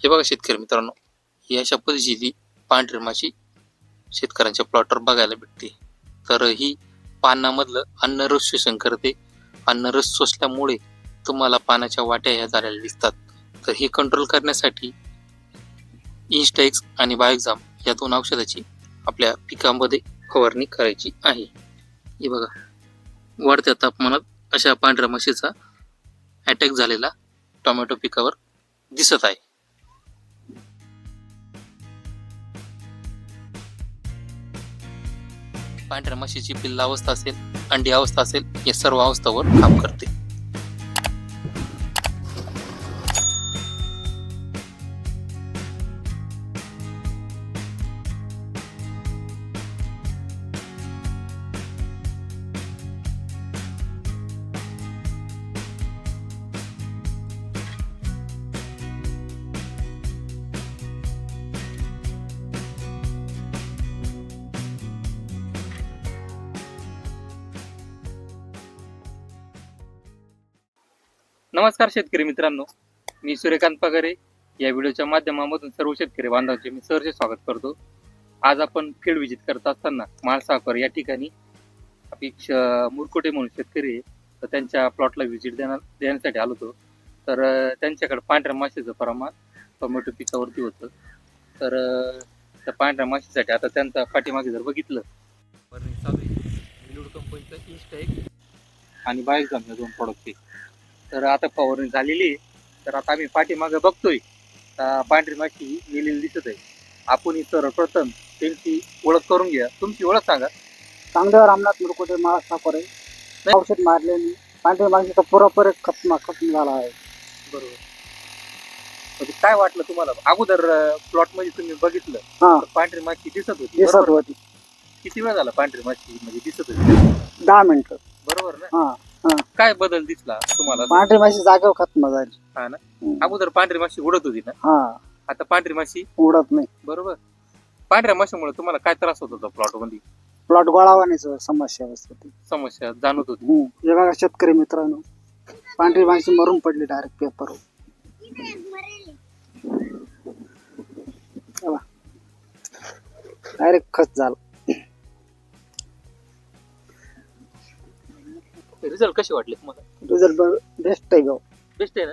हे बघा शेतकरी मित्रांनो, ही अशा पद्धतीची पांढरी माशी शेतकऱ्यांच्या प्लॉटवर बघायला भेटते. तर ही पानामधलं अन्नरस शोषण करते. अन्नरस शोषल्यामुळे तुम्हाला पानाच्या वाट्या ह्या झालेल्या दिसतात. तर हे कंट्रोल करण्यासाठी इंस्टेक्स आणि बायोएक्झाम या दोन औषधाची आपल्या पिकांमध्ये फवारणी करायची आहे. हे बघा, वाढत्या तापमानात अशा पांढऱ्या माशीचा अटॅक झालेला टोमॅटो पिकावर दिसत आहे. पांढऱ्या माशीची पिल्ला अवस्था असेल, अंडी अवस्था असेल, या सर्व अवस्थावर काम करते. नमस्कार शेतकरी मित्रांनो, मी सूर्यकांत पगारे या व्हिडिओच्या माध्यमामधून सर्व शेतकरी बांधवांचे मी सहर्ष स्वागत करतो. आज आपण फील्ड विजिट करत असताना माळसाकर या ठिकाणी आपली मुरकुटे म्हणून शेतकरी आहे, तर त्यांच्या प्लॉटला व्हिजिट देण्यासाठी आलो होतो. तर त्यांच्याकडे पांढऱ्या माशीचं प्रमाण टोमॅटो पिकावरती होतं. तर त्या पांढऱ्या माशीसाठी आता त्यांचा पाठीमागे जर बघितलं चालू आहे विलूड कंपनीचं इंस्टेक्स आणि बायोएक्झाम या दोन प्रोडक्ट आहे. तर आता फवारणी झालेली आहे. तर आता आम्ही पाठीमागे बघतोय पांढरी माशी मेलेली दिसत आहे. आपण सर्वप्रथम त्यांची ओळख करून घ्या. तुमची ओळख सांगा. चांगदेव रामनाथ मुरकुटे माळसाकर आहे. औषध मारल्याने पांढऱ्या माशीचा पुरेपूर खत्म झाला आहे. बरोबर. म्हणजे काय वाटलं तुम्हाला अगोदर प्लॉट मध्ये तुम्ही बघितलं तर पांढरी माशी दिसत होती. किती वेळ झाला पांढरी माशी म्हणजे दिसत होती? 10 मिनिटं. बरोबर ना? काय बदल दिसला तुम्हाला? पांढरी माशी जागेवर खत्म झाली. हा ना. अगोदर पांढरी माशी उडत होती ना, आता पांढरी माशी उडत नाही. बरोबर. पांढऱ्या माशीमुळे तुम्हाला काय त्रास होत होता प्लॉट मध्ये? प्लॉट गोळावानीच समस्या जाणवत होती. हे बघा शेतकरी मित्रांनो, पांढरी माशी मरून पडली डायरेक्ट पेपरवर. डायरेक्ट खत झालं. रिझल्ट कसे वाटले तुम्हाला? रिझल्ट बेस्ट आहे. बेस्ट आहे ना?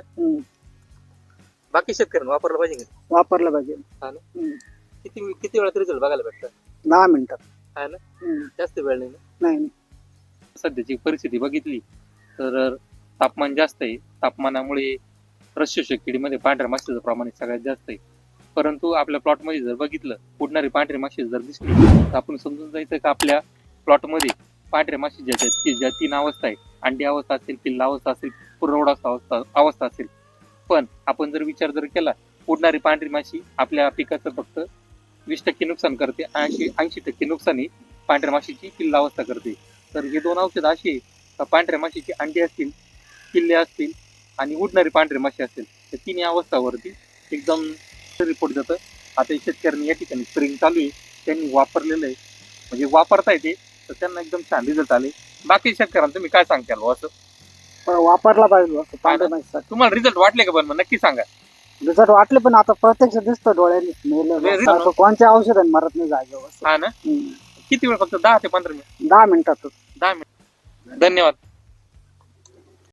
बाकी शेतकऱ्यांनी वापरलं पाहिजे का? वापरलं पाहिजे. हा ना. किती वेळात रिझल्ट बघायला भेटतात? 10 मिनिटात. हा ना. जास्त वेळ नाही ना? नाही. सध्याची परिस्थिती बघितली तर तापमान जास्त आहे. तापमानामुळे रसशोषक किडीमध्ये पांढऱ्या माशीचं प्रमाण सगळ्यात जास्त आहे. परंतु आपल्या प्लॉटमध्ये जर बघितलं उडणारी पांढरी माशी जर दिसली तर आपण समजून जायचं का आपल्या प्लॉटमध्ये पांढऱ्या माशी ज्या 3 अवस्था आहे, अंडी अवस्था असेल, पिल्ला अवस्था असेल, पुरवडा अवस्था असेल. पण आपण जर विचार केला, उडणारी पांढरी माशी आपल्या पिकाचं फक्त 20% नुकसान करते, 80% नुकसान ही पांढऱ्या माशीची पिल्ला अवस्था करते. तर हे दोन औषधं अशी आहे का पांढऱ्या माशीची अंडी असतील, पिल्ले असतील आणि उडणारी पांढरी माशी असेल, त्या 3 अवस्थावरती एकदम रिपोर्ट देतं. आता शेतकऱ्यांनी या ठिकाणी स्प्रिंग चालू आहे, त्यांनी वापरलेलं आहे, म्हणजे वापरता येते, तर त्यांना एकदम छान रिझल्ट आले. बाकी शेतकऱ्यांना तुम्ही काय सांगताल असं? वापरला पाहिजे पांढऱ्या माशीचा. तुम्हाला रिझल्ट वाटले का? पण नक्की सांगा. रिझल्ट वाटले, पण आता प्रत्यक्ष दिसतं डोळ्यांनी. कोणत्या औषधांनी मरत नाही जागेवर. हा ना. किती वेळ? फक्त 10 ते 15 मिनिट. 10 मिनिटातच. 10 मिनिट. धन्यवाद.